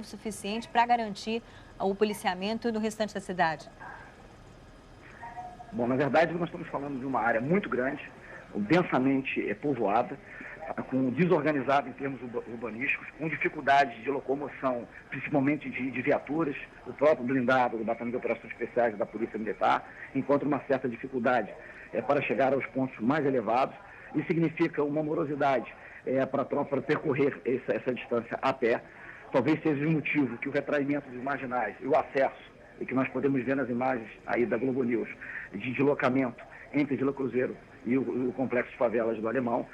suficiente para garantir o policiamento no restante da cidade? Bom, na verdade, nós estamos falando de uma área muito grande, densamente povoada, desorganizada em termos urbanísticos, com dificuldades de locomoção, principalmente de viaturas. O próprio blindado do Batalhão de Operações Especiais da Polícia Militar encontra uma certa dificuldade para chegar aos pontos mais elevados. Isso significa uma morosidade para a tropa percorrer essa distância a pé. Talvez seja o motivo que o retraimento dos marginais e o acesso, e que nós podemos ver nas imagens aí da Globo News, de deslocamento entre Vila Cruzeiro e o complexo de favelas do Alemão,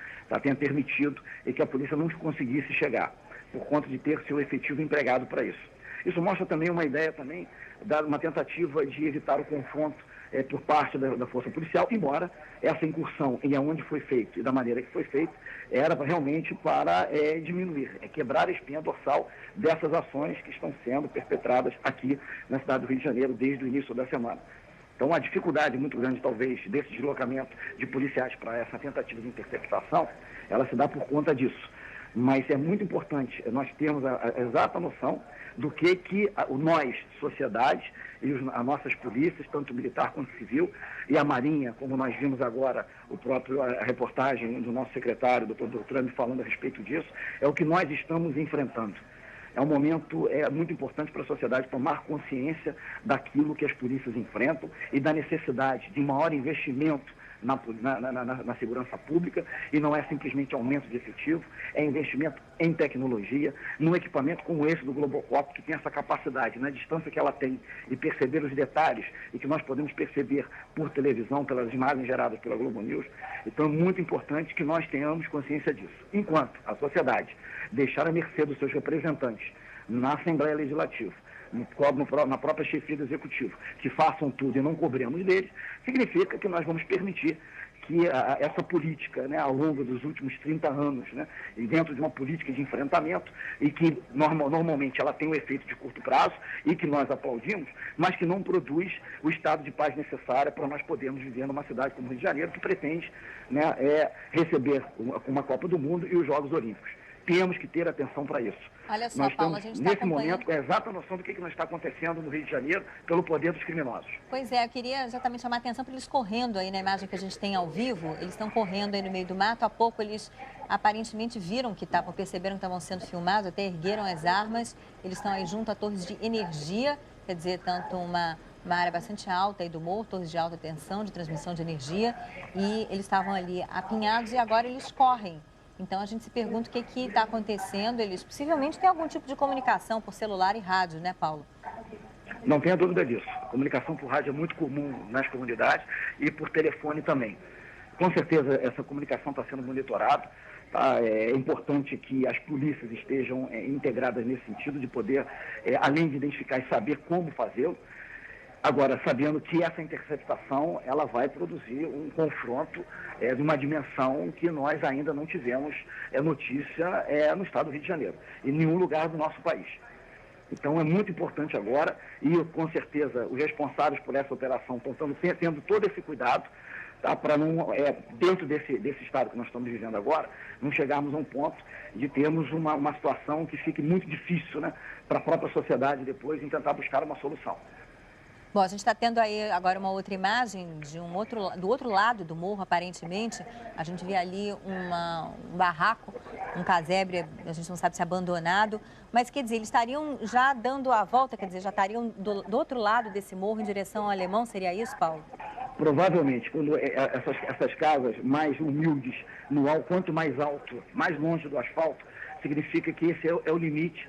tenha permitido que a polícia não conseguisse chegar, por conta de ter seu efetivo empregado para isso. Isso mostra também uma ideia também, uma tentativa de evitar o confronto por parte da força policial, embora essa incursão em aonde foi feito e da maneira que foi feito, era realmente para diminuir, quebrar a espinha dorsal dessas ações que estão sendo perpetradas aqui na cidade do Rio de Janeiro desde o início da semana. Então, a dificuldade muito grande, talvez, desse deslocamento de policiais para essa tentativa de interceptação, ela se dá por conta disso. Mas é muito importante nós termos a exata noção do que nós, sociedade, e as nossas polícias, tanto militar quanto civil, e a Marinha, como nós vimos agora, a reportagem do nosso secretário, Dr. Beltrame, falando a respeito disso, é o que nós estamos enfrentando. É um momento muito importante para a sociedade tomar consciência daquilo que as polícias enfrentam e da necessidade de maior investimento na segurança pública, e não é simplesmente aumento de efetivo, é investimento em tecnologia, num equipamento como esse do Globocop, que tem essa capacidade, na distância que ela tem, de perceber os detalhes e que nós podemos perceber por televisão, pelas imagens geradas pela Globo News. Então é muito importante que nós tenhamos consciência disso. Enquanto a sociedade deixar a mercê dos seus representantes na Assembleia Legislativa, na própria chefia do Executivo, que façam tudo e não cobremos deles, significa que nós vamos permitir que essa política, ao longo dos últimos 30 anos, e dentro de uma política de enfrentamento, e que normalmente ela tem o efeito de curto prazo, e que nós aplaudimos, mas que não produz o estado de paz necessário para nós podermos viver numa cidade como o Rio de Janeiro, que pretende receber uma Copa do Mundo e os Jogos Olímpicos. Temos que ter atenção para isso. Olha só, nós Paulo, temos, a gente está nesse acompanhando... momento, com a exata noção do que está acontecendo no Rio de Janeiro pelo poder dos criminosos. Pois é, eu queria exatamente chamar a atenção para eles correndo aí na imagem que a gente tem ao vivo. Eles estão correndo aí no meio do mato. Há pouco eles aparentemente viram que perceberam que estavam sendo filmados, até ergueram as armas. Eles estão aí junto a torres de energia, quer dizer, tanto uma área bastante alta aí do morro, torres de alta tensão, de transmissão de energia. E eles estavam ali apinhados e agora eles correm. Então, a gente se pergunta o que está acontecendo. Eles possivelmente têm algum tipo de comunicação por celular e rádio, né, Paulo? Não tenha dúvida disso. A comunicação por rádio é muito comum nas comunidades e por telefone também. Com certeza, essa comunicação está sendo monitorada. Tá? É importante que as polícias estejam integradas nesse sentido, de poder, além de identificar e saber como fazê-lo, agora, sabendo que essa interceptação ela vai produzir um confronto de uma dimensão que nós ainda não tivemos notícia no estado do Rio de Janeiro, em nenhum lugar do nosso país. Então, é muito importante agora, e com certeza os responsáveis por essa operação estão tendo todo esse cuidado, tá, para não, dentro desse estado que nós estamos vivendo agora, não chegarmos a um ponto de termos uma situação que fique muito difícil, para a própria sociedade depois em tentar buscar uma solução. Bom, a gente está tendo aí agora uma outra imagem do outro lado do morro, aparentemente. A gente vê ali um barraco, um casebre, a gente não sabe se é abandonado. Mas, quer dizer, eles estariam já dando a volta, quer dizer, já estariam do outro lado desse morro em direção ao Alemão, seria isso, Paulo? Provavelmente, quando essas casas mais humildes, quanto mais alto, mais longe do asfalto, significa que esse é o limite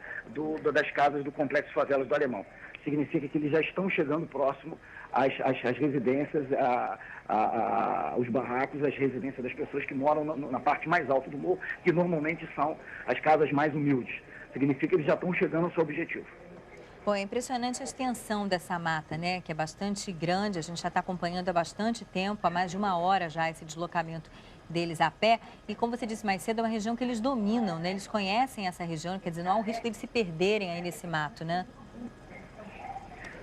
das casas do complexo de favelas do Alemão. Significa que eles já estão chegando próximo às residências, os barracos, as residências das pessoas que moram na parte mais alta do morro, que normalmente são as casas mais humildes. Significa que eles já estão chegando ao seu objetivo. Bom, é impressionante a extensão dessa mata, né? Que é bastante grande, a gente já está acompanhando há bastante tempo, há mais de 1 hora já esse deslocamento deles a pé. E como você disse mais cedo, é uma região que eles dominam, né? Eles conhecem essa região, quer dizer, não há um risco deles se perderem aí nesse mato, né?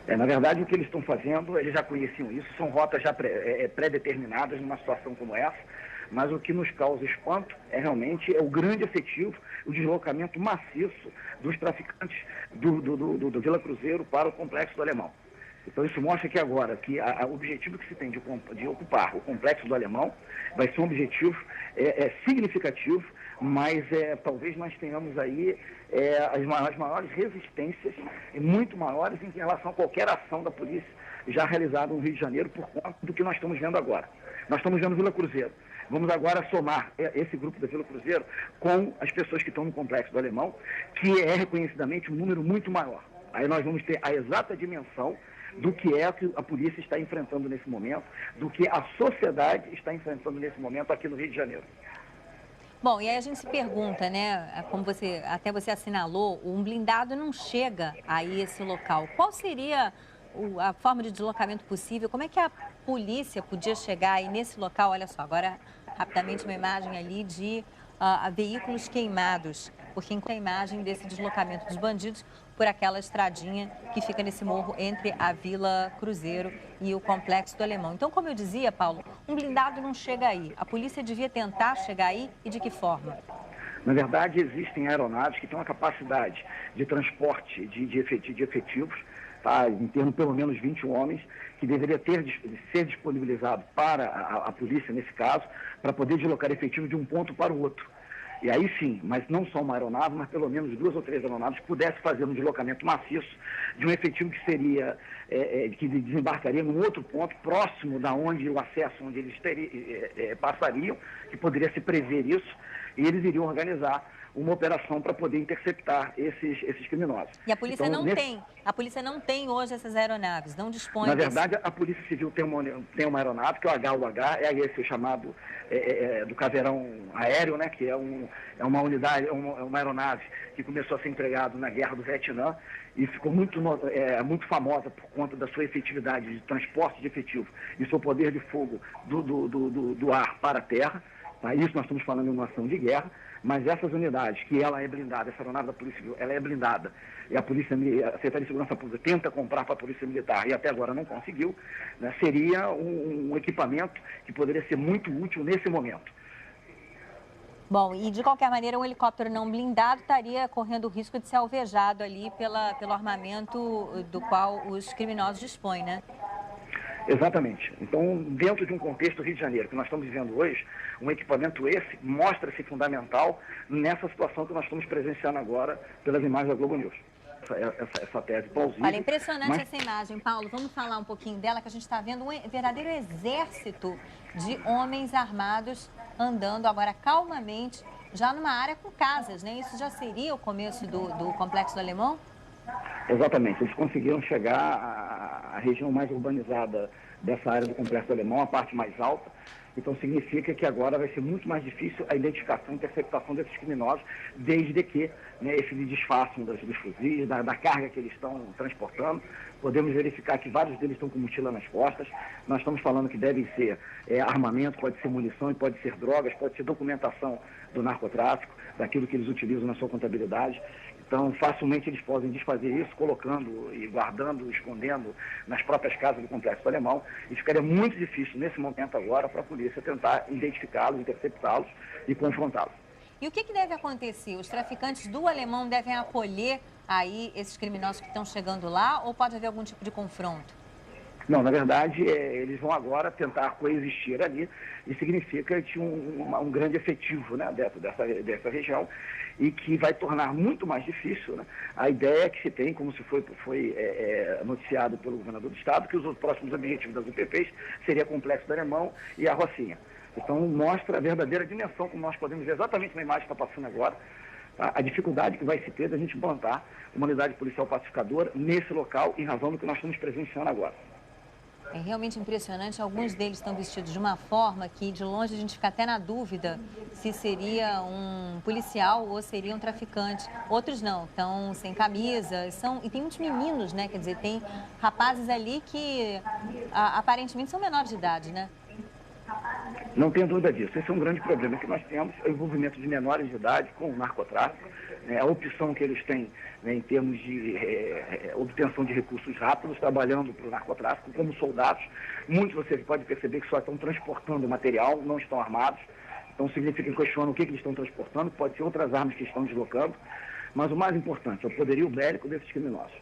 Na verdade, o que eles estão fazendo, eles já conheciam isso, são rotas já pré-determinadas numa situação como essa. mas o que nos causa espanto é realmente o grande efetivo, o deslocamento maciço dos traficantes do Vila Cruzeiro para o Complexo do Alemão. Então isso mostra que agora, que o objetivo que se tem de ocupar o Complexo do Alemão vai ser um objetivo significativo, mas talvez nós tenhamos aí as maiores resistências, e muito maiores em relação a qualquer ação da polícia já realizada no Rio de Janeiro por conta do que nós estamos vendo agora. Nós estamos vendo Vila Cruzeiro. Vamos agora somar esse grupo da Vila Cruzeiro com as pessoas que estão no Complexo do Alemão, que é reconhecidamente um número muito maior. Aí nós vamos ter a exata dimensão do que a polícia está enfrentando nesse momento, do que a sociedade está enfrentando nesse momento aqui no Rio de Janeiro. Bom, e aí a gente se pergunta, né, como você assinalou, um blindado não chega a esse local. Qual seria a forma de deslocamento possível? Como é que a polícia podia chegar aí nesse local? Olha só, agora rapidamente uma imagem ali de veículos queimados, porque encontra a imagem desse deslocamento dos bandidos por aquela estradinha que fica nesse morro entre a Vila Cruzeiro e o Complexo do Alemão. Então, como eu dizia, Paulo, um blindado não chega aí. A polícia devia tentar chegar aí e de que forma? Na verdade, existem aeronaves que têm uma capacidade de transporte de efetivos, tá, em termos pelo menos 20 homens, que deveria ser disponibilizado para a polícia, nesse caso, para poder deslocar efetivo de um ponto para o outro. E aí sim, mas não só uma aeronave, mas pelo menos 2 ou 3 aeronaves que pudesse fazer um deslocamento maciço de um efetivo que seria, que desembarcaria num outro ponto, próximo da onde o acesso, onde eles passariam, que poderia se prever isso, e eles iriam organizar uma operação para poder interceptar esses criminosos. E a polícia a polícia não tem hoje essas aeronaves, não dispõe. Na verdade, a Polícia Civil tem uma aeronave, que é o HUH, é esse chamado do caveirão aéreo, né, que é uma unidade, uma aeronave que começou a ser empregada na Guerra do Vietnã e ficou muito famosa por conta da sua efetividade de transporte de efetivo e seu poder de fogo do ar para a terra. Tá? Isso nós estamos falando de uma ação de guerra, mas essas unidades, que ela é blindada, essa aeronave da Polícia Civil, ela é blindada, e a Secretaria de Segurança Pública tenta comprar para a Polícia Militar e até agora não conseguiu, né, seria um equipamento que poderia ser muito útil nesse momento. Bom, e de qualquer maneira, um helicóptero não blindado estaria correndo o risco de ser alvejado ali pelo armamento do qual os criminosos dispõem, né? Exatamente. Então, dentro de um contexto Rio de Janeiro que nós estamos vivendo hoje, um equipamento esse mostra-se fundamental nessa situação que nós estamos presenciando agora pelas imagens da Globo News. Essa tese plausível. Olha, impressionante essa imagem, Paulo. Vamos falar um pouquinho dela, que a gente está vendo um verdadeiro exército de homens armados andando agora calmamente, já numa área com casas, né? Isso já seria o começo do Complexo do Alemão? Exatamente, eles conseguiram chegar à região mais urbanizada dessa área do Complexo do Alemão, a parte mais alta. Então significa que agora vai ser muito mais difícil a identificação e interceptação desses criminosos, desde que eles se desfaçam dos fuzis, da carga que eles estão transportando. Podemos verificar que vários deles estão com mochila nas costas. Nós estamos falando que devem ser armamento, pode ser munição, pode ser drogas, pode ser documentação do narcotráfico, daquilo que eles utilizam na sua contabilidade. Então, facilmente eles podem desfazer isso, colocando e guardando, escondendo nas próprias casas do Complexo do Alemão. E ficaria muito difícil, nesse momento agora, para a polícia tentar identificá-los, interceptá-los e confrontá-los. E o que deve acontecer? Os traficantes do Alemão devem acolher aí esses criminosos que estão chegando lá, ou pode haver algum tipo de confronto? Não, na verdade, eles vão agora tentar coexistir ali, e significa que um grande efetivo, né, dessa região, e que vai tornar muito mais difícil, né, a ideia que se tem, como se foi noticiado pelo governador do Estado, que os próximos objetivos das UPPs seria o Complexo do Alemão e a Rocinha. Então, mostra a verdadeira dimensão, como nós podemos ver exatamente na imagem que está passando agora, tá? A dificuldade que vai se ter da gente implantar uma unidade policial pacificadora nesse local, em razão do que nós estamos presenciando agora. É realmente impressionante, alguns deles estão vestidos de uma forma que de longe a gente fica até na dúvida se seria um policial ou seria um traficante. Outros não, estão sem camisa, e tem muitos meninos, né? Quer dizer, tem rapazes ali que aparentemente são menores de idade, né? Não tenho dúvida disso. Esse é um grande problema que nós temos, é o envolvimento de menores de idade com o narcotráfico, né, a opção que eles têm, né, em termos de obtenção de recursos rápidos, trabalhando para o narcotráfico como soldados. Muitos você pode perceber que só estão transportando material, não estão armados. Então significa que questionam o que eles estão transportando, pode ser outras armas que estão deslocando, mas o mais importante é o poderio bélico desses criminosos.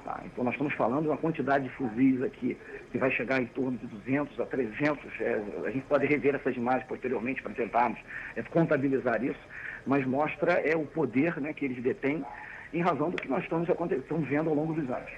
Tá? Então nós estamos falando de uma quantidade de fuzis aqui que vai chegar em torno de 200 a 300, a gente pode rever essas imagens posteriormente para tentarmos contabilizar isso, mas mostra o poder, né, que eles detêm em razão do que nós estamos vendo ao longo dos anos.